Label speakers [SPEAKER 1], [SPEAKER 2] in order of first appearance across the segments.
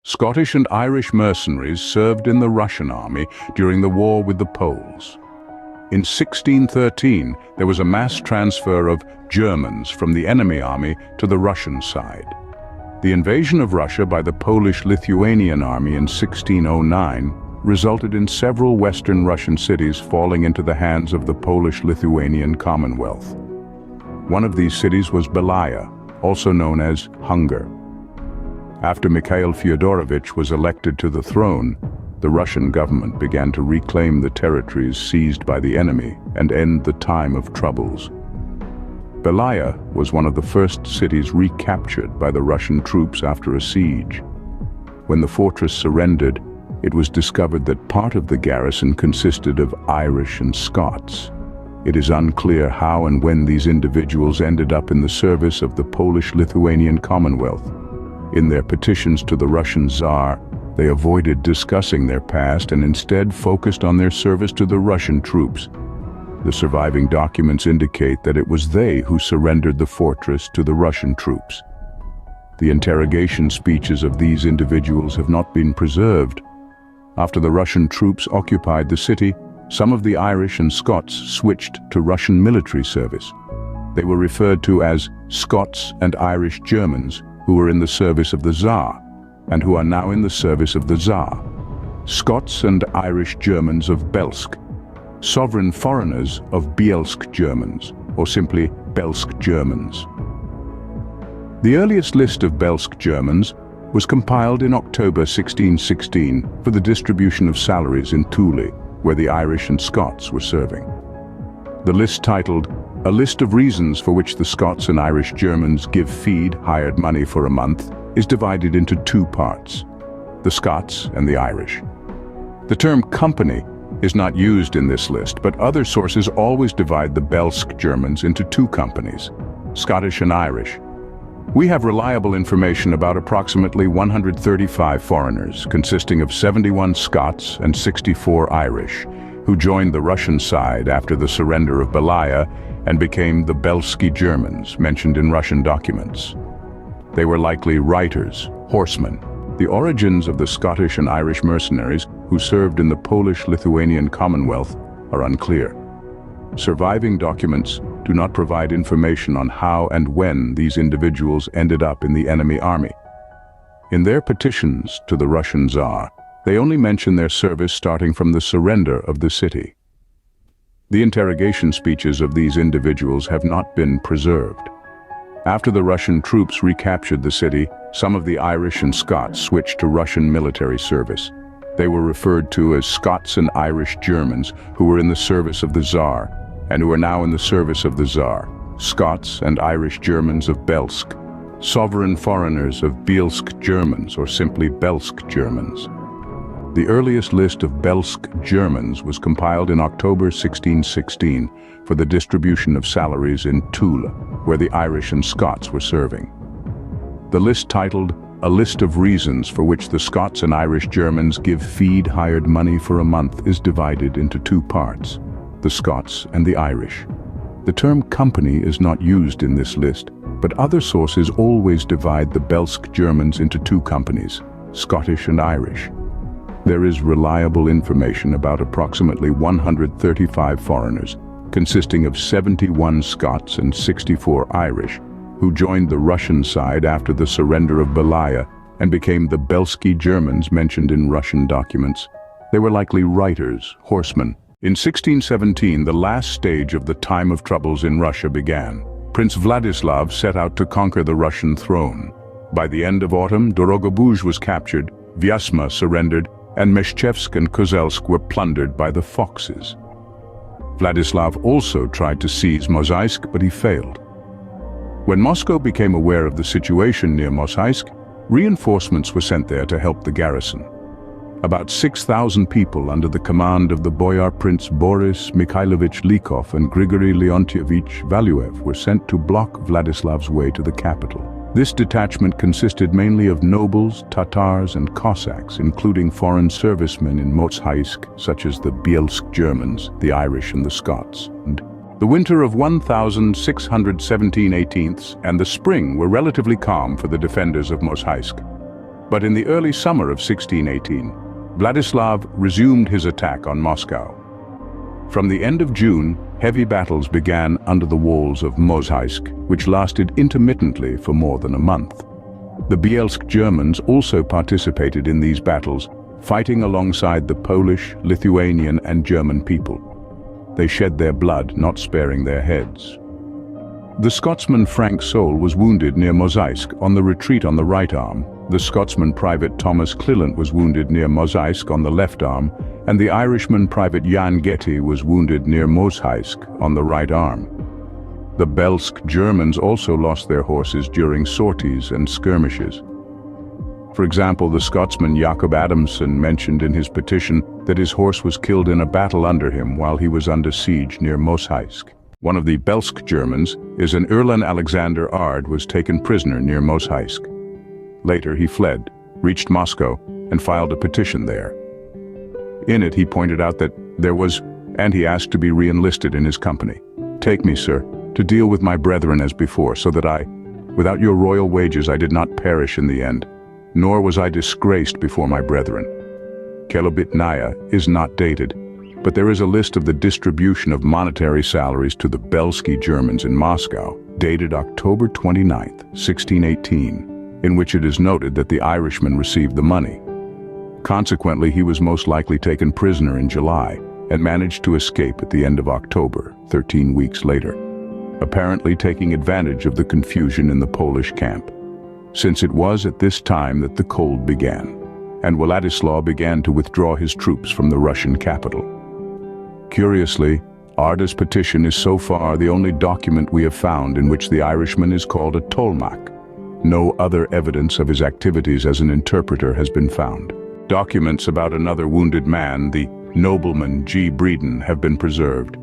[SPEAKER 1] Scottish and Irish mercenaries served in the Russian army during the war with the Poles. In 1613, there was a mass transfer of Germans from the enemy army to the Russian side. The invasion of Russia by the Polish-Lithuanian army in 1609 resulted in several Western Russian cities falling into the hands of the Polish-Lithuanian Commonwealth. One of these cities was Belaya, also known as Hunger. After Mikhail Fyodorovich was elected to the throne, the Russian government began to reclaim the territories seized by the enemy and end the time of troubles. Belaya was one of the first cities recaptured by the Russian troops after a siege. When the fortress surrendered, it was discovered that part of the garrison consisted of Irish and Scots. It is unclear how and when these individuals ended up in the service of the Polish-Lithuanian Commonwealth. In their petitions to the Russian Tsar, they avoided discussing their past and instead focused on their service to the Russian troops. The surviving documents indicate that it was they who surrendered the fortress to the Russian troops. The interrogation speeches of these individuals have not been preserved. After the Russian troops occupied the city, some of the Irish and Scots switched to Russian military service. They were referred to as Scots and Irish Germans who were in the service of the Tsar, and who are now in the service of the Tsar. Scots and Irish Germans of Bielsk, sovereign foreigners of Bielsk Germans, or simply Belsk Germans. The earliest list of Belsk Germans was compiled in October 1616 for the distribution of salaries in Thule, where the Irish and Scots were serving. The list, titled "A List of Reasons for Which the Scots and Irish Germans Give Feed Hired Money for a Month," is divided into two parts: the Scots and the Irish. The term company is not used in this list, but other sources always divide the Belsk Germans into two companies, Scottish and Irish. We have reliable information about approximately 135 foreigners, consisting of 71 Scots and 64 Irish, who joined the Russian side after the surrender of Belaya and became the Bielski Germans, mentioned in Russian documents. They were likely reiters, horsemen. The origins of the Scottish and Irish mercenaries who served in the Polish-Lithuanian Commonwealth are unclear. Surviving documents do not provide information on how and when these individuals ended up in the enemy army. In their petitions to the Russian Tsar, they only mention their service starting from the surrender of the city. The interrogation speeches of these individuals have not been preserved. After the Russian troops recaptured the city, some of the Irish and Scots switched to Russian military service. They were referred to as Scots and Irish Germans who were in the service of the Tsar, and who are now in the service of the Tsar, Scots and Irish Germans of Belsk, sovereign foreigners of Bielsk Germans, or simply Belsk Germans. The earliest list of Belsk Germans was compiled in October 1616 for the distribution of salaries in Thule, where the Irish and Scots were serving. The list, titled "A List of Reasons for Which the Scots and Irish Germans Give Feed Hired Money for a Month," is divided into two parts: the Scots and the Irish. The term company is not used in this list, but other sources always divide the Belsk Germans into two companies, Scottish and Irish. There is reliable information about approximately 135 foreigners, consisting of 71 Scots and 64 Irish, who joined the Russian side after the surrender of Belaya and became the Bielski Germans mentioned in Russian documents. They were likely reiters, horsemen. In 1617, the last stage of the time of troubles in Russia began. Prince Vladislav set out to conquer the Russian throne. By the end of autumn, Dorogobuj was captured, Vyazma surrendered, and Meshchevsk and Kozelsk were plundered by the Foxes. Vladislav also tried to seize Mozhaisk, but he failed. When Moscow became aware of the situation near Mozhaisk, reinforcements were sent there to help the garrison. About 6,000 people under the command of the Boyar Prince Boris Mikhailovich Likov and Grigory Leontievich Valuev were sent to block Vladislav's way to the capital. This detachment consisted mainly of nobles, Tatars, and Cossacks, including foreign servicemen in Mozhaisk, such as the Bielsk Germans, the Irish, and the Scots. The winter of 1617-18 and the spring were relatively calm for the defenders of Mozhaisk. But in the early summer of 1618, Vladislav resumed his attack on Moscow. From the end of June, heavy battles began under the walls of Mozhaisk, which lasted intermittently for more than a month. The bielski Germans also participated in these battles, fighting alongside the Polish, Lithuanian, and German people. They shed their blood, not sparing their heads. The Scotsman Frank Sole was wounded near Mozhaisk on the retreat on the right arm. The Scotsman Private Thomas Cleland was wounded near Mozhaisk on the left arm, and the Irishman Private Jan Getty was wounded near Mozhaisk on the right arm. The bielski Germans also lost their horses during sorties and skirmishes. For example, the Scotsman Jacob Adamson mentioned in his petition that his horse was killed in a battle under him while he was under siege near Mozhaisk. One of the bielski Germans, is an Erland Alexander Ard, was taken prisoner near Mozhaisk. Later he fled, reached Moscow, and filed a petition there. In it he pointed out that there was, and he asked to be re-enlisted in his company. "Take me, sir, to deal with my brethren as before, so that without your royal wages I did not perish in the end, nor was I disgraced before my brethren." Kelobitnaya is not dated, but there is a list of the distribution of monetary salaries to the bielski Germans in Moscow, dated October 29, 1618, in which it is noted that the Irishman received the money. Consequently, he was most likely taken prisoner in July and managed to escape at the end of October, 13 weeks later, apparently taking advantage of the confusion in the Polish camp, since it was at this time that the cold began, and Władysław began to withdraw his troops from the Russian capital. Curiously, Arda's petition is so far the only document we have found in which the Irishman is called a tolmak. No other evidence of his activities as an interpreter has been found. Documents about another wounded man, the nobleman G. Breeden, have been preserved.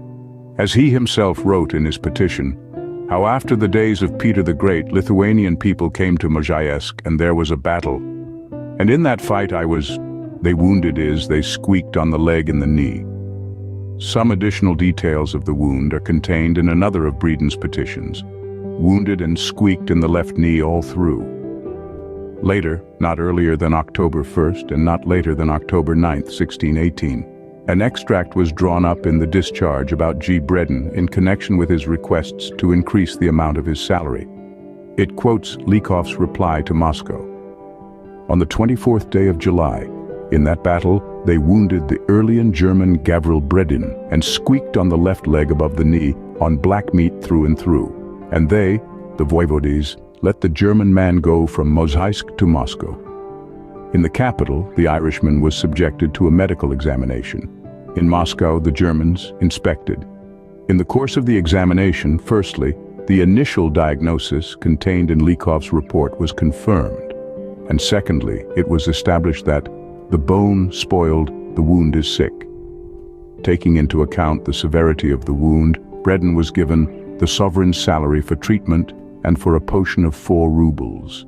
[SPEAKER 1] As he himself wrote in his petition, how after the days of Peter the Great, Lithuanian people came to Mozhaisk, and there was a battle. And in that fight they wounded they squeaked on the leg and the knee. Some additional details of the wound are contained in another of Breeden's petitions. Wounded and squeaked in the left knee all through. Later, not earlier than October 1st and not later than October 9th, 1618, an extract was drawn up in the discharge about G. Breeden in connection with his requests to increase the amount of his salary. It quotes Lykov's reply to Moscow. On the 24th day of July, in that battle, they wounded the Erlian German Gavril Breeden and squeaked on the left leg above the knee on black meat through and through. And they, the voivodes, let the German man go from Mozhaisk to Moscow. In the capital, the Irishman was subjected to a medical examination. In Moscow, the Germans inspected. In the course of the examination, firstly, the initial diagnosis contained in Lykov's report was confirmed. And secondly, it was established that the bone spoiled, the wound is sick. Taking into account the severity of the wound, Breeden was given the sovereign's salary for treatment and for a potion of 4 rubles.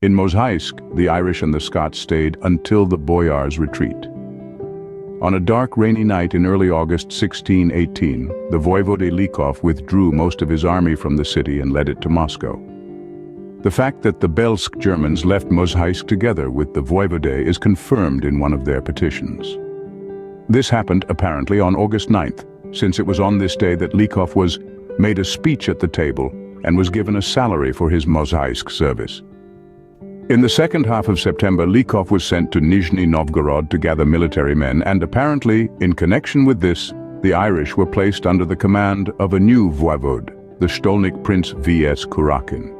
[SPEAKER 1] In Mozhaisk, the Irish and the Scots stayed until the boyars' retreat. On a dark, rainy night in early August 1618, the voivode Lykov withdrew most of his army from the city and led it to Moscow. The fact that the bielski Germans left Mozhaisk together with the voivode is confirmed in one of their petitions. This happened apparently on August 9th, since it was on this day that Lykov made a speech at the table and was given a salary for his Mozhaisk service. In the second half of September, Lykov was sent to Nizhny Novgorod to gather military men, and apparently, in connection with this, the Irish were placed under the command of a new voivode, the Stolnik Prince V.S. Kurakin.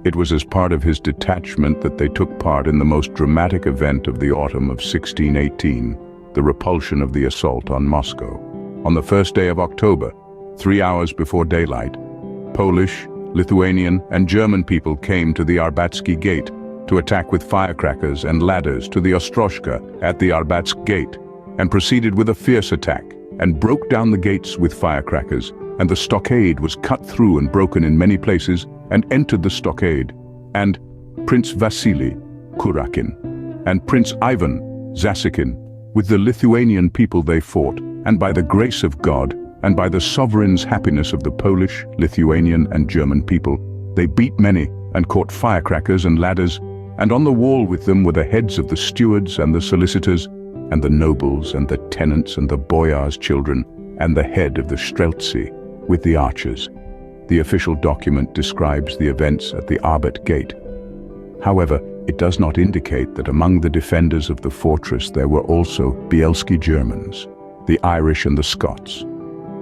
[SPEAKER 1] It was as part of his detachment that they took part in the most dramatic event of the autumn of 1618, the repulsion of the assault on Moscow. On the first day of October, 3 hours before daylight, Polish, Lithuanian, and German people came to the Arbatsky Gate to attack with firecrackers and ladders to the Ostroshka at the Arbatsk Gate, and proceeded with a fierce attack, and broke down the gates with firecrackers, and the stockade was cut through and broken in many places, and entered the stockade, and Prince Vasily Kurakin and Prince Ivan Zasykin, with the Lithuanian people they fought, and by the grace of God, and by the sovereign's happiness of the Polish, Lithuanian, and German people, they beat many, and caught firecrackers and ladders, and on the wall with them were the heads of the stewards and the solicitors, and the nobles and the tenants and the boyars' children, and the head of the streltsy, with the archers. The official document describes the events at the Arbet Gate. However, it does not indicate that among the defenders of the fortress there were also bielski Germans, the Irish and the Scots.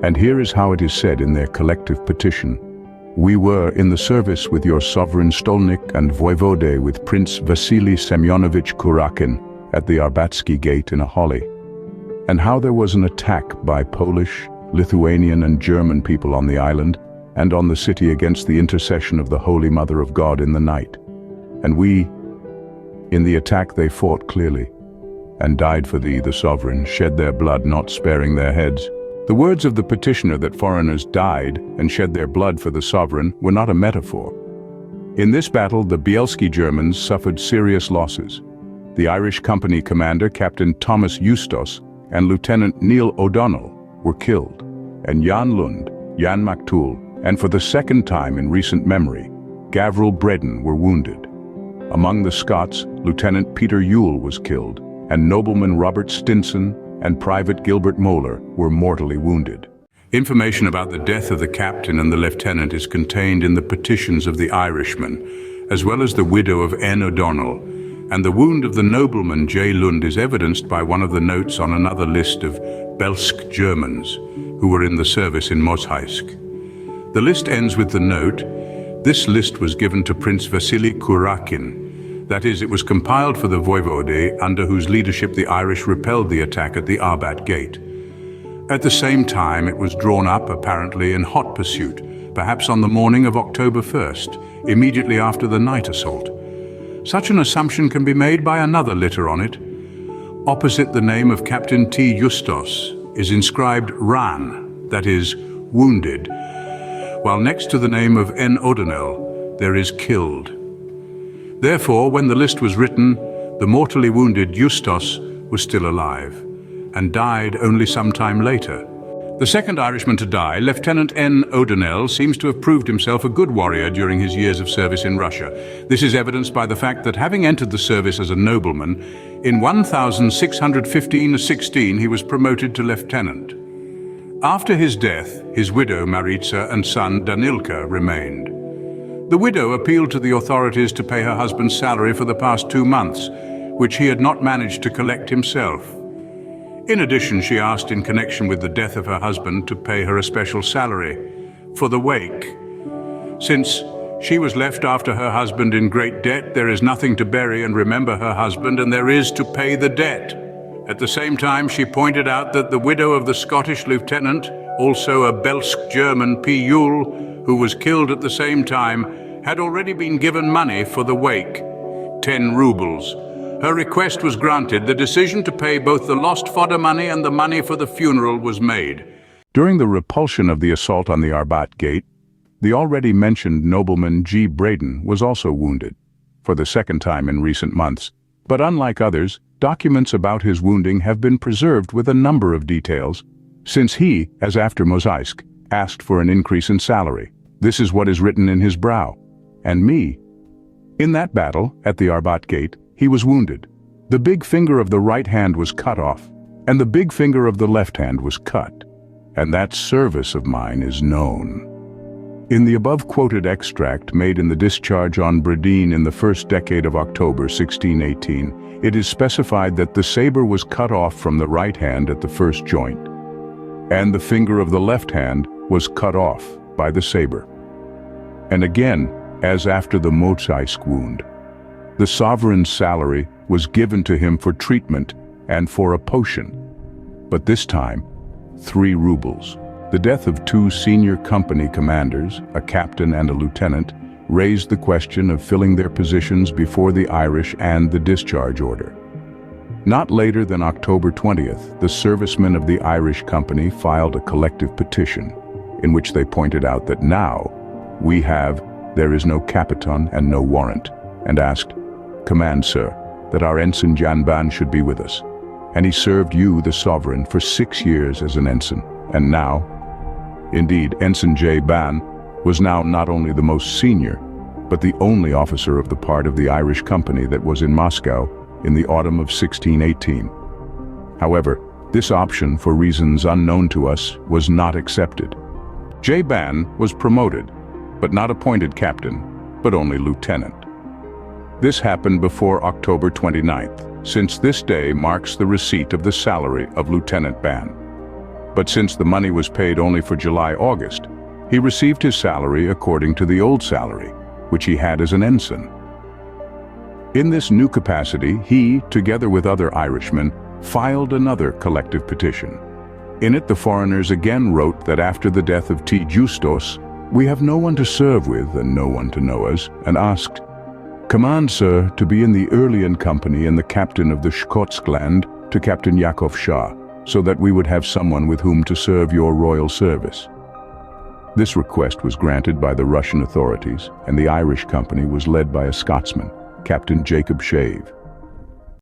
[SPEAKER 1] And here is how it is said in their collective petition: "We were in the service with your sovereign Stolnik and voivode with Prince Vasily Semyonovich Kurakin at the Arbatsky Gate in a holly." And how there was an attack by Polish, Lithuanian and German people on the island and on the city against the intercession of the Holy Mother of God in the night. And we, in the attack they fought clearly, and died for thee, the sovereign, shed their blood, not sparing their heads. The words of the petitioner that foreigners died and shed their blood for the sovereign were not a metaphor. In this battle, the bielski Germans suffered serious losses. The Irish company commander, Captain Thomas Eustace, and Lieutenant Neil O'Donnell were killed, and Jan Lund, Jan Mactool, and for the second time in recent memory, Gavril Bredin were wounded. Among the Scots, Lieutenant Peter Yule was killed, and nobleman Robert Stinson and Private Gilbert Moeller were mortally wounded. Information about the death of the captain and the lieutenant is contained in the petitions of the Irishmen, as well as the widow of N. O'Donnell, and the wound of the nobleman J. Lund is evidenced by one of the notes on another list of Belsk Germans who were in the service in Mozhaisk. The list ends with the note, "This list was given to Prince Vasily Kurakin." That is, it was compiled for the voivode under whose leadership the Irish repelled the attack at the Arbat Gate. At the same time, it was drawn up, apparently, in hot pursuit, perhaps on the morning of October 1st, immediately after the night assault. Such an assumption can be made by another litter on it. Opposite the name of Captain T. Justos is inscribed Ran, that is, wounded, while next to the name of N. O'Donnell there is killed. Therefore, when the list was written, the mortally wounded Justos was still alive, and died only some time later. The second Irishman to die, Lieutenant N. O'Donnell, seems to have proved himself a good warrior during his years of service in Russia. This is evidenced by the fact that, having entered the service as a nobleman, in 1615-16 he was promoted to lieutenant. After his death, his widow Maritza and son Danilka remained. The widow appealed to the authorities to pay her husband's salary for the past 2 months, which he had not managed to collect himself. In addition, she asked in connection with the death of her husband to pay her a special salary for the wake. Since she was left after her husband in great debt, there is nothing to bury and remember her husband, and there is to pay the debt. At the same time, she pointed out that the widow of the Scottish lieutenant, also a Belsk German, P. Yule, who was killed at the same time, had already been given money for the wake, 10 rubles. Her request was granted. The decision to pay both the lost fodder money and the money for the funeral was made. During the repulsion of the assault on the Arbat Gate, the already mentioned nobleman G. Bredin was also wounded, for the second time in recent months. But unlike others, documents about his wounding have been preserved with a number of details, since he, as after Mozhaisk, asked for an increase in salary. This is what is written in his brow. And me. In that battle, at the Arbat Gate, he was wounded. The big finger of the right hand was cut off, and the big finger of the left hand was cut. And that service of mine is known. In the above-quoted extract made in the discharge on Bredin in the first decade of October 1618, it is specified that the saber was cut off from the right hand at the first joint, and the finger of the left hand was cut off by the saber. And again, as after the Mozhaisk wound, the sovereign's salary was given to him for treatment and for a potion, but this time 3 rubles. The death of 2 senior company commanders, a captain and a lieutenant, raised the question of filling their positions before the Irish and the discharge order. Not later than October 20th, the servicemen of the Irish company filed a collective petition in which they pointed out that now there is no capiton and no warrant, and asked, "Command, sir, that our ensign Jan Ban should be with us. And he served you, the sovereign, for 6 years as an ensign, and now..." Indeed, Ensign J. Ban was now not only the most senior, but the only officer of the part of the Irish company that was in Moscow in the autumn of 1618. However, this option, for reasons unknown to us, was not accepted. J. Ban was promoted, but not appointed captain, but only lieutenant. This happened before October 29th, since this day marks the receipt of the salary of Lieutenant Ban. But since the money was paid only for July-August, he received his salary according to the old salary, which he had as an ensign. In this new capacity, he, together with other Irishmen, filed another collective petition. In it, the foreigners again wrote that after the death of T. Justos, we have no one to serve with and no one to know us, and asked, "Command, sir, to be in the Erlian company and the captain of the Shkotsk land to Captain Yakov Shah, so that we would have someone with whom to serve your royal service." This request was granted by the Russian authorities, and the Irish company was led by a Scotsman, Captain Jacob Shave.